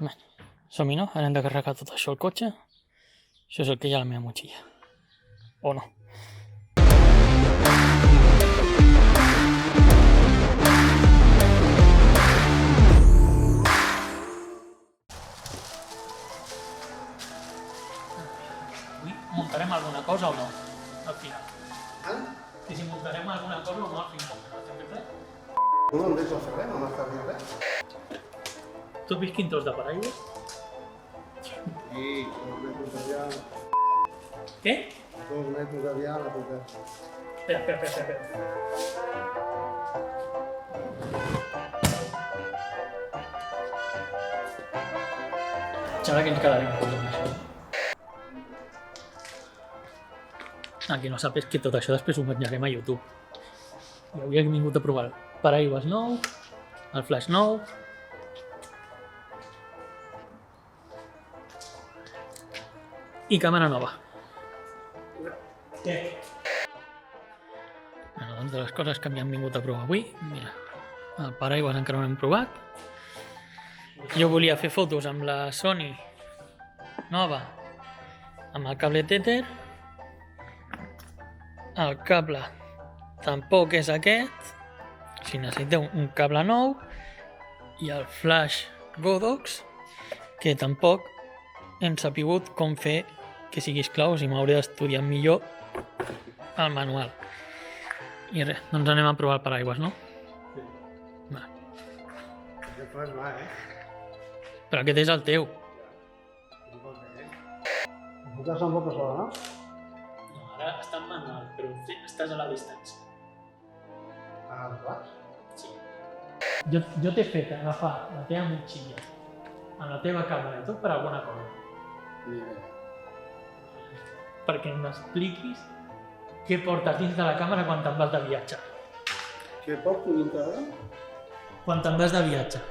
Bé, som-hi, no? Ara hem de carregar tot això al cotxe. Això és el que hi ha a la meva motxilla. O no. Avui muntarem alguna cosa o no? Al final. I si muntarem alguna cosa o no al final. No em deixes fer res, no m'estàs dient res. Tu has vist quin tros de paraigua? Sí, 2 metres de vial. Què? 2 metres de vial a tocar. Espera. Sembla que ens quedarem curts amb això. Qui no sap és que tot això després ho menjarem a YouTube. I avui hem vingut a provar el paraigües nou, el flash nou, i càmera nova. Què? Bueno, doncs de les coses que m'hi han vingut a provar avui, mira, el paraigües encara no l'hem provat. Jo volia fer fotos amb la Sony nova, amb el cable Tether. El cable tampoc és aquest, si necessiteu un cable nou, i el flash Godox, que tampoc hem sabut com fer que sigui esclau, si m'hauré d'estudiar millor el manual. I res, doncs anem a provar el paraigües, no? Sí. Va. Aquest flash va, Però aquest és el teu. Enfocar-se en fotos sola, no? No, ara està en manual, però estàs a la distància. Ah, el flash? Sí. Jo t'he fet agafar la teva motxilla amb la teva càmera i tot per alguna cosa. Ni idea. Perquè m'expliquis què portes dins de la càmera quan te'n vas de viatge. Què porto dintre de? Quan te'n vas de viatge.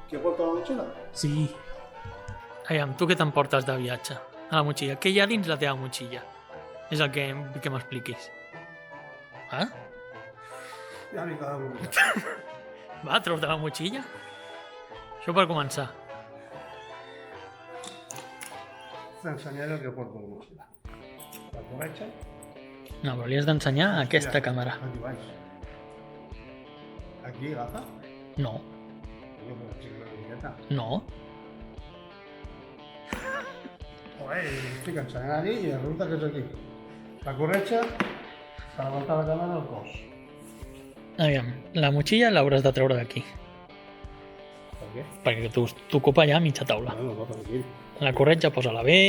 Què porta la motxilla? Sí. Aviam, tu què t'emportes de viatge? A la motxilla. Què hi ha dins la teva motxilla? És el que m'expliquis. Ah? Ja m'hi quedava una mica. Va, treu-te la motxilla. Això per començar. T'ensenyaré el que porto a la motxilla. La corretja? No, però li has d'ensenyar a aquesta càmera. Aquí baix. Aquí, agafa? No, Jo per aixecar una miqueta. no. Estic ensenyant allí i resulta que és aquí. La corretja per aguantar la càmera al cos. Aviam, la motxilla l'hauràs de treure d'aquí. Per què? Perquè t'ocupa allà mitja taula. No, tranquil. La corretja posa-la bé.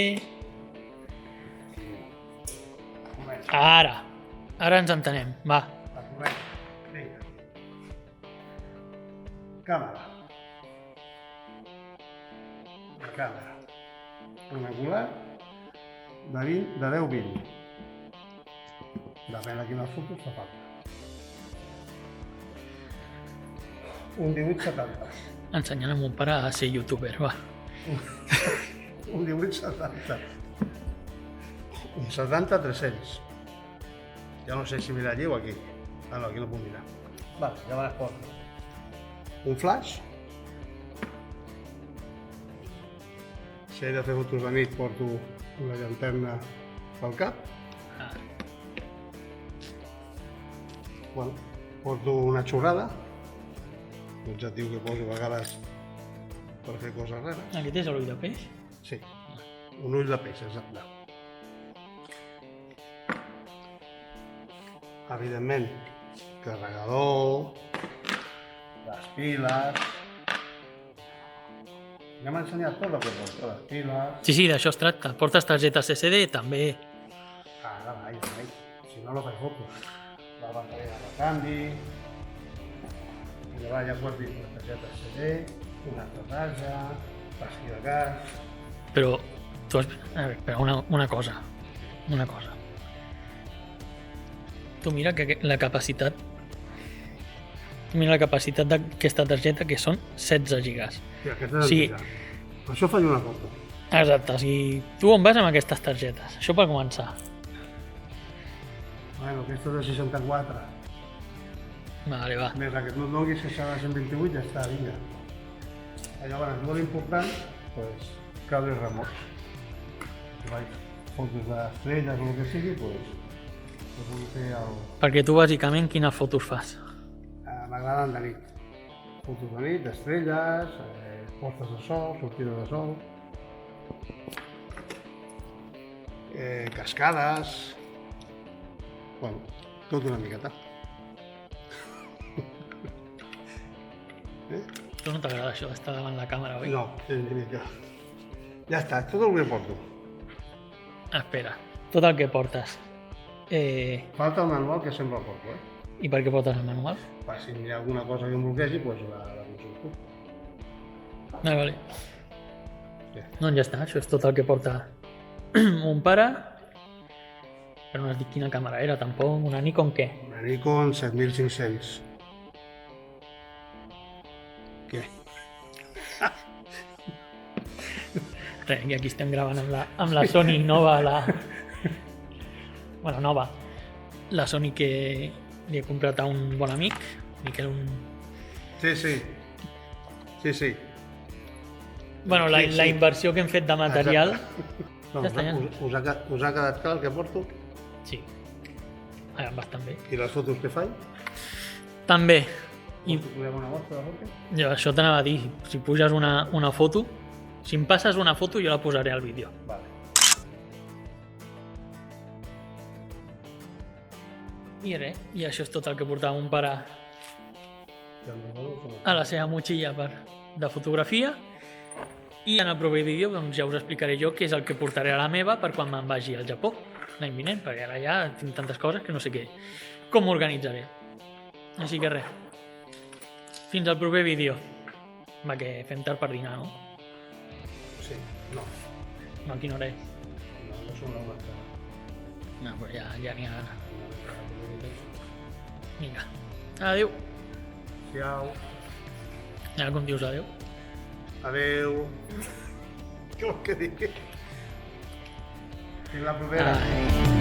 Ara ens entenem, va. La corretja. Vinga. Càmera. La càmera. Un angular de 10-20. Depèn de quines fotos fa falta. Un 18-70. Ensenyant a mon pare a ser youtuber, va. Un 18-70. Un 70-300. Ja no sé si mirar allí o aquí. Ah, no, aquí no puc mirar. Vale, ja me les poso. Un flash. Si he de fer fotos de nit, porto una llanterna pel cap. Ah, Bueno, porto una xorrada. L'objectiu que poso a vegades per fer coses rares. aquest és l'ull de peix? Sí, un ull de peix, exacte. Evidentment, carregador, les piles... Ja m'ha ensenyat tot el que porta, les piles... Sí, d'això es tracta. Portes targetes SD, també. Ara, vai, si no, no faig fotos. La bateria de recanvi... I llavors ja pots dir la targeta CD, una altra pasqui de gas... Però tu has... A veure, però una cosa. Tu mira que la capacitat... Tu mira la capacitat d'aquesta targeta, que són 16 gigas. Sí, aquesta és Sí. antiga. Per això faig una foto. Exacte, si tu on vas amb aquestes targetes? Això per començar. Bueno, aquesta és de 64. Vale, va. Més la que et no et donis, que serà de 128, ja està, vinga. llavors, molt important, doncs, cables remots. Si vaig fotos d'estrelles o el que sigui, doncs, ho puc fer al... Perquè tu, bàsicament, quines fotos fas? M'agraden de nit. Fotos de nit, d'estrelles, postes de sol, sortides de sol, cascades... Bueno, tot una miqueta. Tu no t'agrada això d'estar davant la càmera, oi? No, ni mica. Ja està, tot el que porto. Espera, tot el que portes. Falta el manual que sempre el porto, I per què portes el manual? Per si hi ha alguna cosa que em bloquegi, doncs la consulto. Vale. Sí. Doncs ja està, això és tot el que porta mon pare. Però no has dit quina càmera era, tampoc. Una Nikon què? Una Nikon 7500. Què? Res, i aquí estem gravant amb la Sony nova, Bueno, nova. La Sony que li he comprat a un bon amic, Miquel, Sí. Bueno, la Sí. inversió que hem fet de material... No, Ja està, ja. us ha quedat clar el que porto? Sí. Bastant bé. I les fotos que faig? També. I Podem una mostra de fotos? jo això t'anava a dir, si puges una foto, si em passes una foto jo la posaré al vídeo. Vale. I res, i això és tot el que portava mon pare a la seva motxilla de fotografia. I en el proper vídeo doncs, ja us explicaré jo què és el que portaré a la meva per quan me'n vagi al Japó l'any vinent, perquè ara ja tinc tantes coses que no sé com m'organitzaré. Així que res, fins al proper vídeo. Va, que fem tard per dinar, no? Sí, no. No, a quina hora és? No són la una. No, però ja n'hi ha gana. Vinga, adéu. Siau. Ja com dius adéu. Adéu. Què vols que digui? Fins la propera. Ai.